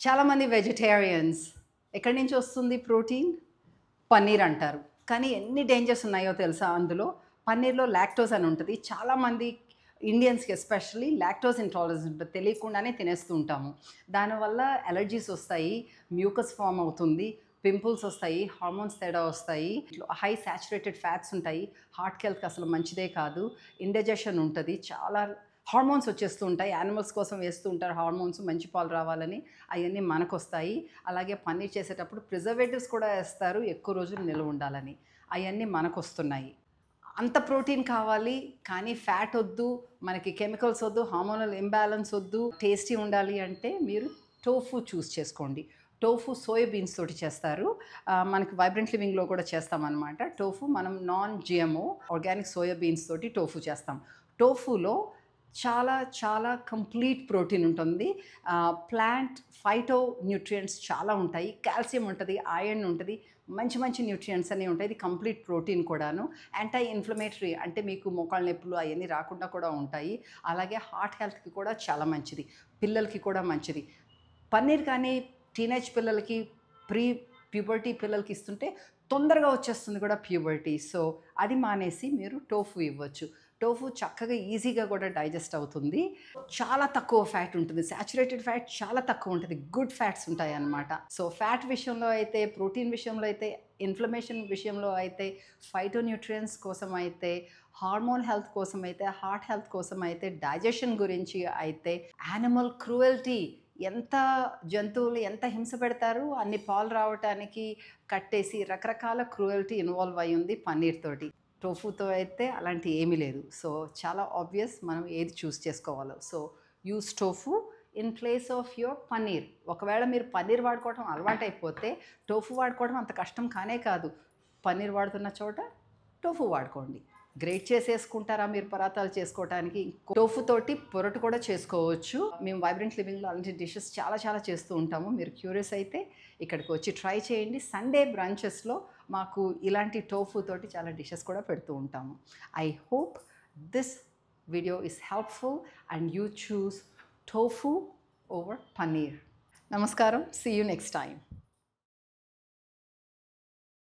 చాలామంది వెజిటేరియన్స్ ఎక్కడి నుంచి వస్తుంది ప్రోటీన్? పన్నీర్ అంటారు. కానీ ఎన్ని డేంజర్స్ ఉన్నాయో తెలుసా అందులో? పన్నీర్‌లో లాక్టోజ్ అని ఉంటది. చాలామంది ఇండియన్స్‌కి ఎస్పెషల్లీ లాక్టోజ్ ఇంటాలరెన్స్ ఉంటది. తెలియకుండానే తినేస్తూ ఉంటాము. దానివల్ల అలర్జీస్ వస్తాయి, మ్యూకస్ ఫార్మ్ అవుతుంది, పింపుల్స్ వస్తాయి, హార్మోన్స్ తేడా వస్తాయి, హై సాచురేటెడ్ ఫ్యాట్స్ ఉంటాయి, హార్ట్‌కి హెల్త్‌కి అసలు మంచిదే కాదు, ఇండైజెషన్ ఉంటది, చాలా హార్మోన్స్ వచ్చేస్తూ ఉంటాయి. యానిమల్స్ కోసం వేస్తూ ఉంటారు హార్మోన్స్ మంచి పాలు రావాలని. అయన్నీ మనకొస్తాయి. అలాగే పన్నీర్ చేసేటప్పుడు ప్రిజర్వేటివ్స్ కూడా ఏస్తారు ఎక్కువ రోజులు నిల్వ ఉండాలని. అయన్నీ మనకొస్తున్నాయి. అంత ప్రోటీన్ కావాలి కానీ ఫ్యాట్ వద్దు, మనకి కెమికల్స్ వద్దు, హార్మోనల్ ఇంబాలెన్స్ వద్దు, టేస్టీ ఉండాలి అంటే మీరు టోఫు చూస్ చేసుకోండి. టోఫు సోయా బీన్స్ తోటి చేస్తారు. మనకి వైబ్రెంట్ లివింగ్‌లో కూడా చేస్తామనమాట. టోఫు మనం non GMO organic soya beans తోటి టోఫు చేస్తాం. టోఫులో చాలా చాలా కంప్లీట్ ప్రోటీన్ ఉంటుంది. ప్లాంట్ ఫైటో న్యూట్రియంట్స్ చాలా ఉంటాయి. కాల్షియం ఉంటది, ఐరన్ ఉంటది, మంచి మంచి న్యూట్రియంట్స్ అన్నీ ఉంటాయి. ఇది కంప్లీట్ ప్రోటీన్ కూడాను. యాంటీ ఇన్‌ఫ్లమేటరీ అంటే మీకు మోకాళ్ళ నొప్పులు అయన్నీ రాకుండా కూడా ఉంటాయి. అలాగే హార్ట్ హెల్త్‌కి కూడా చాలా మంచిది. పిల్లలకి కూడా మంచిది. పన్నీర్ కానీ టీనేజ్ పిల్లలకి, ప్రీ ప్యూబర్టీ పిల్లలకి ఇస్తుంటే తొందరగా వచ్చేస్తుంది కూడా ప్యూబర్టీ. సో, అది మానేసి మీరు టోఫు ఇవ్వచ్చు. టోఫు చక్కగా ఈజీగా కూడా డైజెస్ట్ అవుతుంది. చాలా తక్కువ ఫ్యాట్ ఉంటుంది. సాచురేటెడ్ ఫ్యాట్ చాలా తక్కువ ఉంటది. గుడ్ ఫ్యాట్స్ ఉంటాయన్నమాట. సో, ఫ్యాట్ విషయంలో అయితే, ప్రోటీన్ విషయంలో అయితే, ఇన్‌ఫ్లమేషన్ విషయంలో అయితే, ఫైటోన్యూట్రియంట్స్ కోసం అయితే, హార్మోన్ హెల్త్ కోసం అయితే, హార్ట్ హెల్త్ కోసం అయితే, డైజెషన్ గురించి అయితే, యానిమల్ క్రూయల్టీ ఎంత జంతువులు ఎంత హింస పెడతారు అన్ని పాలు రావటానికి కట్టేసి రకరకాల క్రూయల్టీ ఇన్వాల్వ్ అయ్యి ఉంది పన్నీర్ తోటి. టోఫుతో అయితే అలాంటి ఏమీ లేదు. సో, చాలా ఆబ్వియస్ మనం ఏది చూస్ చేసుకోవాలో. So, use tofu in place of your paneer. ఒకవేళ మీరు పన్నీర్ వాడుకోవడం అలవాటైపోతే టోఫు వాడుకోవడం అంత కష్టం కానే కాదు. పన్నీర్ వాడుతున్న చోట టోఫు వాడుకోండి. గ్రేట్ చేసేసుకుంటారా మీరు పరాతాలు చేసుకోవటానికి? టోఫు తోటి పొరటు కూడా చేసుకోవచ్చు. మేము వైబ్రెంట్ లివింగ్‌లో అలాంటి డిషెస్ చాలా చాలా చేస్తూ ఉంటాము. మీరు క్యూరియస్ అయితే ఇక్కడికి వచ్చి ట్రై చేయండి. సండే బ్రంచెస్‌లో మాకు ఇలాంటి టోఫు తోటి చాలా డిషెస్ కూడా పెడుతూ ఉంటాము. I hope this video is helpful and you choose tofu over paneer. Namaskaram. See you next time.